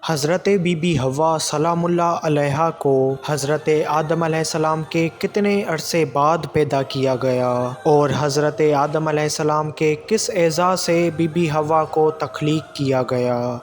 حضرت be be حوا سلام اللہ علیہا کو حضرت آدم علیہ السلام کے کتنے عرصے بعد پیدا کیا گیا، اور حضرت آدم علیہ السلام کے کس اعزاز سے بی بی حوا کو تخلیق کیا گیا؟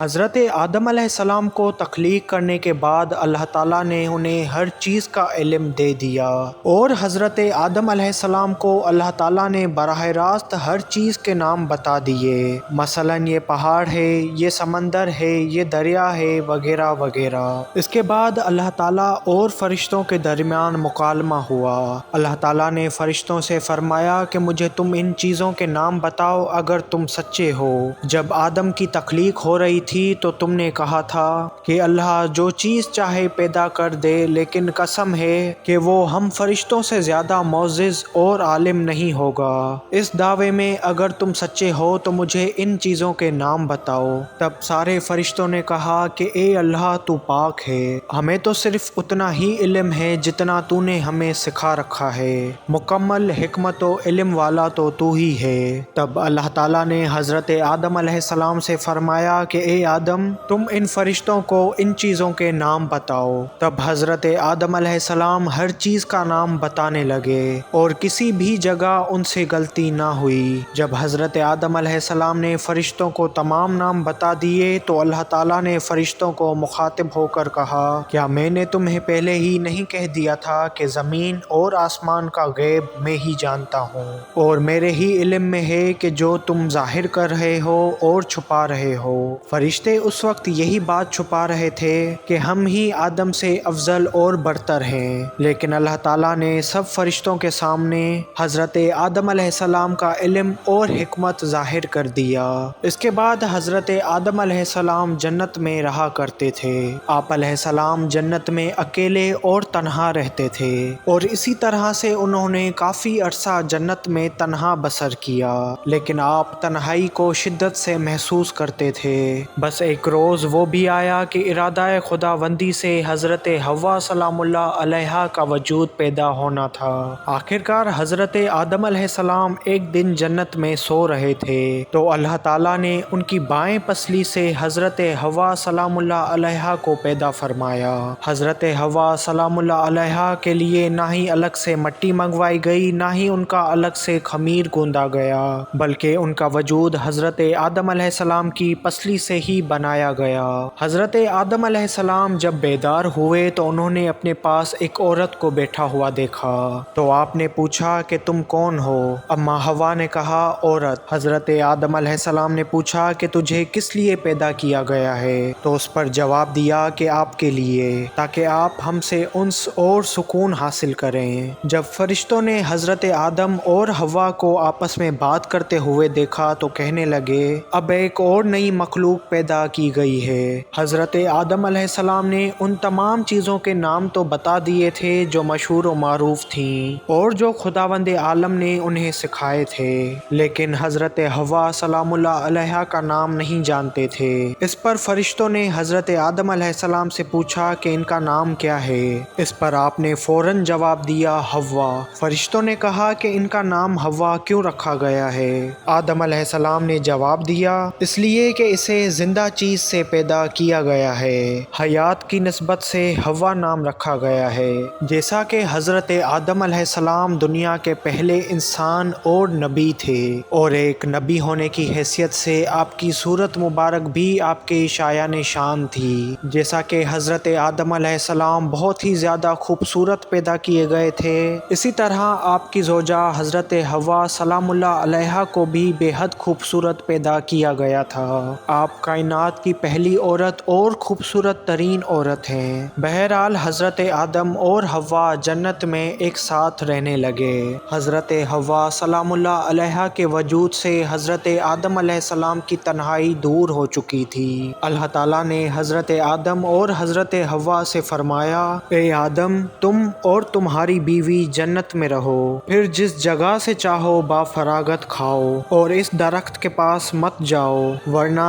حضرت آدم علیہ السلام کو تخلیق کرنے کے بعد اللہ تعالیٰ نے انہیں ہر چیز کا علم دے دیا، اور حضرت آدم علیہ السلام کو اللہ تعالیٰ نے براہ راست ہر چیز کے نام بتا دیے، مثلا یہ پہاڑ ہے، یہ سمندر ہے، یہ دریا ہے، وغیرہ وغیرہ۔ اس کے بعد اللہ تعالیٰ اور فرشتوں کے درمیان مکالمہ ہوا۔ اللہ تعالیٰ نے فرشتوں سے فرمایا کہ مجھے تم ان چیزوں کے نام بتاؤ اگر تم سچے ہو۔ جب آدم کی تخلیق ہو رہی تھی تو تم نے کہا تھا کہ اللہ جو چیز چاہے پیدا کر دے، لیکن قسم ہے کہ وہ ہم فرشتوں سے زیادہ معزز اور عالم نہیں ہوگا۔ اس دعوے میں اگر تم سچے ہو تو مجھے ان چیزوں کے نام بتاؤ۔ تب سارے فرشتوں نے کہا کہ اے اللہ تو پاک ہے، ہمیں تو صرف اتنا ہی علم ہے جتنا تو نے ہمیں سکھا رکھا ہے، مکمل حکمت و علم والا تو ہی ہے۔ تب اللہ تعالیٰ نے حضرت آدم علیہ السلام سے فرمایا کہ اے آدم تم ان فرشتوں کو ان چیزوں کے نام بتاؤ۔ تب حضرت آدم علیہ السلام ہر چیز کا نام بتانے لگے، اور کسی بھی جگہ ان سے غلطی نہ ہوئی۔ جب حضرت آدم علیہ السلام نے فرشتوں کو تمام نام بتا دیے تو اللہ تعالیٰ نے فرشتوں کو مخاطب ہو کر کہا، کیا میں نے تمہیں پہلے ہی نہیں کہہ دیا تھا کہ زمین اور آسمان کا غیب میں ہی جانتا ہوں، اور میرے ہی علم میں ہے کہ جو تم ظاہر کر رہے ہو اور چھپا رہے ہو۔ فرشتے اس وقت یہی بات چھپا رہے تھے کہ ہم ہی آدم سے افضل اور برتر ہیں، لیکن اللہ تعالیٰ نے سب فرشتوں کے سامنے حضرت آدم علیہ السلام کا علم اور حکمت ظاہر کر دیا۔ اس کے بعد حضرت آدم علیہ السلام جنت میں رہا کرتے تھے۔ آپ علیہ السلام جنت میں اکیلے اور تنہا رہتے تھے، اور اسی طرح سے انہوں نے کافی عرصہ جنت میں تنہا بسر کیا، لیکن آپ تنہائی کو شدت سے محسوس کرتے تھے۔ بس ایک روز وہ بھی آیا کہ ارادہ خداوندی سے حضرت حوا سلام اللہ علیہا کا وجود پیدا ہونا تھا۔ آخرکار حضرت آدم علیہ السلام ایک دن جنت میں سو رہے تھے تو اللہ تعالیٰ نے ان کی بائیں پسلی سے حضرت حوا سلام اللہ علیہا کو پیدا فرمایا۔ حضرت حوا سلام اللہ علیہا کے لیے نہ ہی الگ سے مٹی منگوائی گئی، نہ ہی ان کا الگ سے خمیر گوندا گیا، بلکہ ان کا وجود حضرت آدم علیہ السلام کی پسلی سے ہی بنایا گیا۔ حضرت آدم علیہ السلام جب بیدار ہوئے تو انہوں نے اپنے پاس ایک عورت کو بیٹھا ہوا دیکھا، تو آپ نے پوچھا کہ تم کون ہو؟ اما حوا نے کہا عورت۔ حضرت آدم علیہ السلام نے پوچھا کہ تجھے کس لیے پیدا کیا گیا ہے؟ تو اس پر جواب دیا کہ آپ کے لیے، تاکہ آپ ہم سے انس اور سکون حاصل کریں۔ جب فرشتوں نے حضرت آدم اور حوا کو آپس میں بات کرتے ہوئے دیکھا تو کہنے لگے اب ایک اور نئی مخلوق پیدا کی گئی ہے۔ حضرت آدم علیہ السلام نے ان تمام چیزوں کے نام تو بتا دیے تھے جو مشہور و معروف تھیں اور جو خداوند عالم نے انہیں سکھائے تھے، لیکن حضرت حوا سلام اللہ علیہا کا نام نہیں جانتے تھے۔ اس پر فرشتوں نے حضرت آدم علیہ السلام سے پوچھا کہ ان کا نام کیا ہے؟ اس پر آپ نے فوراً جواب دیا حوا۔ فرشتوں نے کہا کہ ان کا نام حوا کیوں رکھا گیا ہے؟ آدم علیہ السلام نے جواب دیا اس لیے کہ اسے زندہ چیز سے پیدا کیا گیا ہے، حیات کی نسبت سے حوا نام رکھا گیا ہے، جیسا کہ حضرت آدم علیہ السلام دنیا کے پہلے انسان اور نبی تھے، اور ایک نبی ہونے کی حیثیت سے آپ کی صورت مبارک بھی آپ کے شایان شان تھی۔ جیسا کہ حضرت آدم علیہ السلام بہت ہی زیادہ خوبصورت پیدا کیے گئے تھے، اسی طرح آپ کی زوجہ حضرت حوا سلام اللہ علیہا کو بھی بے حد خوبصورت پیدا کیا گیا تھا۔ آپ کائنات کی پہلی عورت اور خوبصورت ترین عورت ہیں۔ بہرحال حضرت آدم اور حوا جنت میں ایک ساتھ رہنے لگے۔ حضرت حوا سلام اللہ علیہا کے وجود سے حضرت آدم علیہ السلام کی تنہائی دور ہو چکی تھی۔ اللہ تعالیٰ نے حضرت آدم اور حضرت حوا سے فرمایا اے آدم تم اور تمہاری بیوی جنت میں رہو، پھر جس جگہ سے چاہو با فراغت کھاؤ، اور اس درخت کے پاس مت جاؤ ورنہ